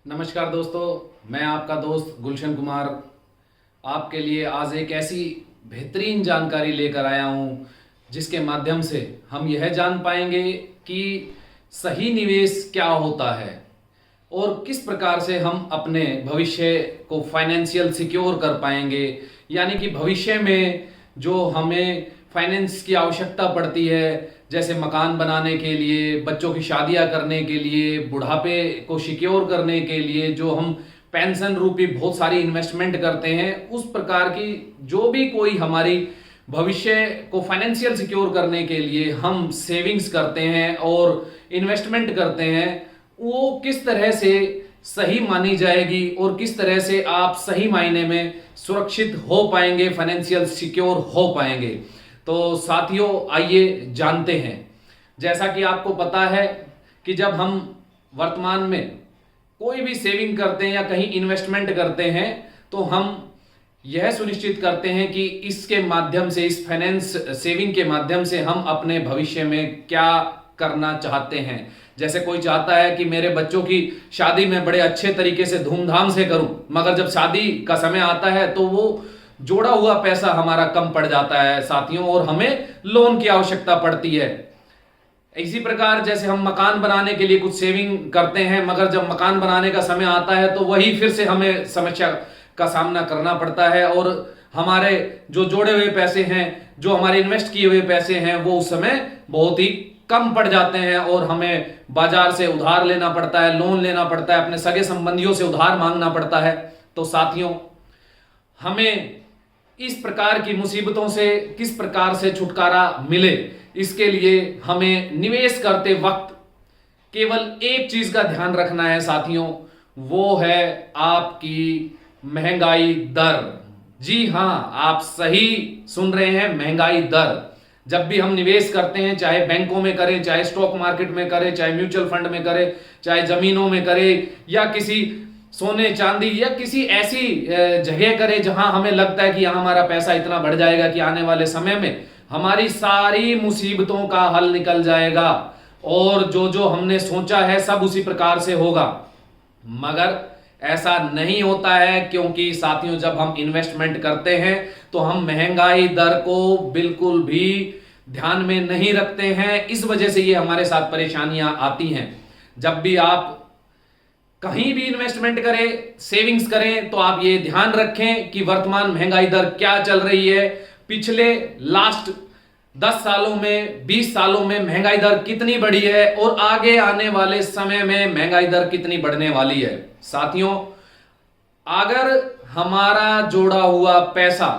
नमस्कार दोस्तों, मैं आपका दोस्त गुलशन कुमार आपके लिए आज एक ऐसी बेहतरीन जानकारी लेकर आया हूँ जिसके माध्यम से हम यह जान पाएंगे कि सही निवेश क्या होता है और किस प्रकार से हम अपने भविष्य को फाइनेंशियल सिक्योर कर पाएंगे। यानी कि भविष्य में जो हमें फाइनेंस की आवश्यकता पड़ती है, जैसे मकान बनाने के लिए, बच्चों की शादियां करने के लिए, बुढ़ापे को सिक्योर करने के लिए जो हम पेंशन रूपी बहुत सारी इन्वेस्टमेंट करते हैं, उस प्रकार की जो भी कोई हमारी भविष्य को फाइनेंशियल सिक्योर करने के लिए हम सेविंग्स करते हैं और इन्वेस्टमेंट करते हैं, वो किस तरह से सही मानी जाएगी और किस तरह से आप सही मायने में सुरक्षित हो पाएंगे, फाइनेंशियल सिक्योर हो पाएंगे। तो साथियों, आइए जानते हैं। जैसा कि आपको पता है कि जब हम वर्तमान में कोई भी सेविंग करते हैं या कहीं इन्वेस्टमेंट करते हैं तो हम यह सुनिश्चित करते हैं कि इसके माध्यम से, इस फाइनेंस सेविंग के माध्यम से हम अपने भविष्य में क्या करना चाहते हैं। जैसे कोई चाहता है कि मेरे बच्चों की शादी में बड़े अच्छे तरीके से धूमधाम से करूं, मगर जब शादी का समय आता है तो वो जोड़ा हुआ पैसा हमारा कम पड़ जाता है साथियों, और हमें लोन की आवश्यकता पड़ती है। इसी प्रकार जैसे हम मकान बनाने के लिए कुछ सेविंग करते हैं, मगर जब मकान बनाने का समय आता है तो वही फिर से हमें समस्या का सामना करना पड़ता है और हमारे जो जोड़े हुए पैसे हैं, जो हमारे इन्वेस्ट किए हुए पैसे हैं, वो उस समय बहुत ही कम पड़ जाते हैं और हमें बाजार से उधार लेना पड़ता है, लोन लेना पड़ता है, अपने सगे संबंधियों से उधार मांगना पड़ता है। तो साथियों, हमें इस प्रकार की मुसीबतों से किस प्रकार से छुटकारा मिले, इसके लिए हमें निवेश करते वक्त केवल एक चीज का ध्यान रखना है साथियों, वो है आपकी महंगाई दर। जी हां, आप सही सुन रहे हैं, महंगाई दर। जब भी हम निवेश करते हैं, चाहे बैंकों में करें, चाहे स्टॉक मार्केट में करें, चाहे म्यूचुअल फंड में करें, चाहे जमीनों में करें, या किसी सोने चांदी या किसी ऐसी जगह करें जहां हमें लगता है कि यहां हमारा पैसा इतना बढ़ जाएगा कि आने वाले समय में हमारी सारी मुसीबतों का हल निकल जाएगा और जो जो हमने सोचा है सब उसी प्रकार से होगा। मगर ऐसा नहीं होता है, क्योंकि साथियों, जब हम इन्वेस्टमेंट करते हैं तो हम महंगाई दर को बिल्कुल भी ध्यान में नहीं रखते हैं। इस वजह से ये हमारे साथ परेशानियां आती हैं। जब भी आप कहीं भी इन्वेस्टमेंट करें, सेविंग्स करें, तो आप ये ध्यान रखें कि वर्तमान महंगाई दर क्या चल रही है, पिछले लास्ट 10 सालों में, 20 सालों में महंगाई दर कितनी बढ़ी है और आगे आने वाले समय में महंगाई दर कितनी बढ़ने वाली है। साथियों, अगर हमारा जोड़ा हुआ पैसा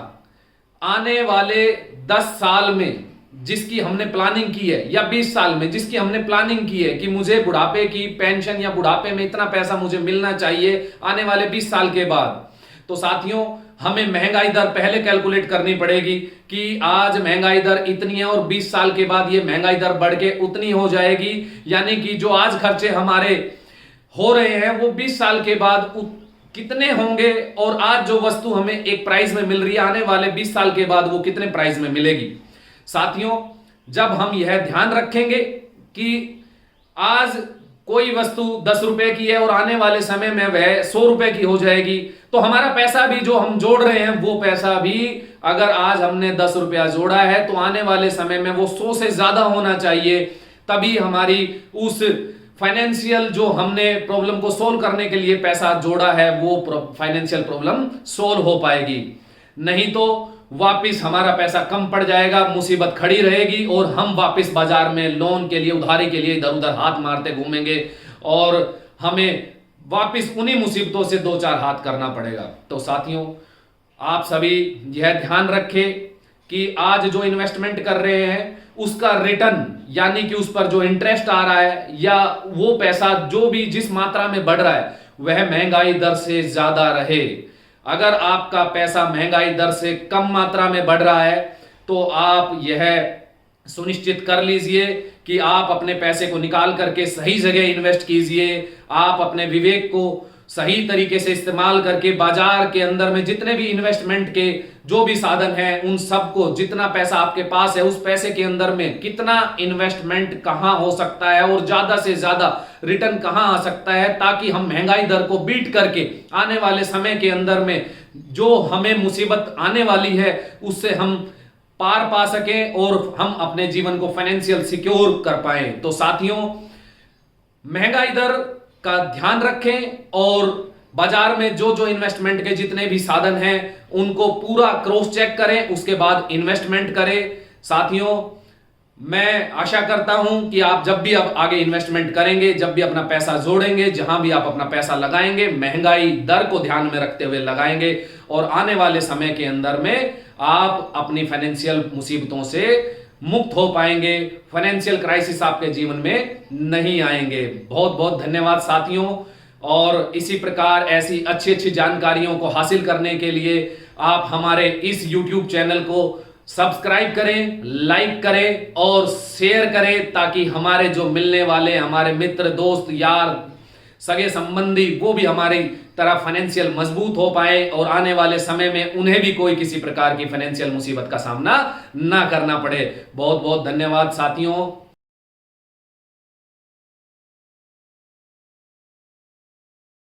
आने वाले 10 साल में जिसकी हमने प्लानिंग की है, या 20 साल में जिसकी हमने प्लानिंग की है कि मुझे बुढ़ापे की पेंशन या बुढ़ापे में इतना पैसा मुझे मिलना चाहिए आने वाले 20 साल के बाद, तो साथियों, हमें महंगाई दर पहले कैलकुलेट करनी पड़ेगी कि आज महंगाई दर इतनी है और 20 साल के बाद ये महंगाई दर बढ़ के उतनी हो जाएगी। यानी कि जो आज खर्चे हमारे हो रहे हैं वो 20 साल के बाद कितने होंगे, और आज जो वस्तु हमें एक प्राइस में मिल रही है, आने वाले 20 साल के बाद वो कितने प्राइस में मिलेगी। साथियों, जब हम यह ध्यान रखेंगे कि आज कोई वस्तु 10 रुपए की है और आने वाले समय में वह 100 रुपए की हो जाएगी, तो हमारा पैसा भी जो हम जोड़ रहे हैं वो पैसा भी, अगर आज हमने 10 रुपया जोड़ा है तो आने वाले समय में वो 100 से ज्यादा होना चाहिए। तभी हमारी उस फाइनेंशियल जो हमने प्रॉब्लम को सोल्व करने के लिए पैसा जोड़ा है वो फाइनेंशियल प्रॉब्लम सोल्व हो पाएगी। नहीं तो वापिस हमारा पैसा कम पड़ जाएगा, मुसीबत खड़ी रहेगी और हम वापिस बाजार में लोन के लिए, उधारी के लिए इधर उधर हाथ मारते घूमेंगे और हमें वापिस उन्हीं मुसीबतों से 2-4 हाथ करना पड़ेगा। तो साथियों, आप सभी यह ध्यान रखें कि आज जो इन्वेस्टमेंट कर रहे हैं उसका रिटर्न, यानी कि उस पर जो इंटरेस्ट आ रहा है या वो पैसा जो भी जिस मात्रा में बढ़ रहा है वह महंगाई दर से ज्यादा रहे। अगर आपका पैसा महंगाई दर से कम मात्रा में बढ़ रहा है तो आप यह सुनिश्चित कर लीजिए कि आप अपने पैसे को निकाल करके सही जगह इन्वेस्ट कीजिए। आप अपने विवेक को सही तरीके से इस्तेमाल करके बाजार के अंदर में जितने भी इन्वेस्टमेंट के जो भी साधन हैं उन सबको, जितना पैसा आपके पास है उस पैसे के अंदर में कितना इन्वेस्टमेंट कहां हो सकता है और ज्यादा से ज्यादा रिटर्न कहां आ सकता है, ताकि हम महंगाई दर को बीट करके आने वाले समय के अंदर में जो हमें मुसीबत आने वाली है उससे हम पार पा सके और हम अपने जीवन को फाइनेंशियल सिक्योर कर पाए। तो साथियों, महंगाई दर का ध्यान रखें और बाजार में जो जो इन्वेस्टमेंट के जितने भी साधन हैं उनको पूरा क्रॉस चेक करें, उसके बाद इन्वेस्टमेंट करें। साथियों, मैं आशा करता हूं कि आप जब भी अब आगे इन्वेस्टमेंट करेंगे, जब भी अपना पैसा जोड़ेंगे, जहां भी आप अपना पैसा लगाएंगे, महंगाई दर को ध्यान में रखते हुए लगाएंगे और आने वाले समय के अंदर में आप अपनी फाइनेंशियल मुसीबतों से मुक्त हो पाएंगे, फाइनेंशियल क्राइसिस आपके जीवन में नहीं आएंगे। बहुत बहुत धन्यवाद साथियों। और इसी प्रकार ऐसी अच्छी अच्छी जानकारियों को हासिल करने के लिए आप हमारे इस YouTube चैनल को सब्सक्राइब करें, लाइक करें और शेयर करें, ताकि हमारे जो मिलने वाले हमारे मित्र, दोस्त, यार, सगे संबंधी वो भी हमारी तरह फाइनेंशियल मजबूत हो पाए और आने वाले समय में उन्हें भी कोई किसी प्रकार की फाइनेंशियल मुसीबत का सामना ना करना पड़े। बहुत बहुत धन्यवाद साथियों।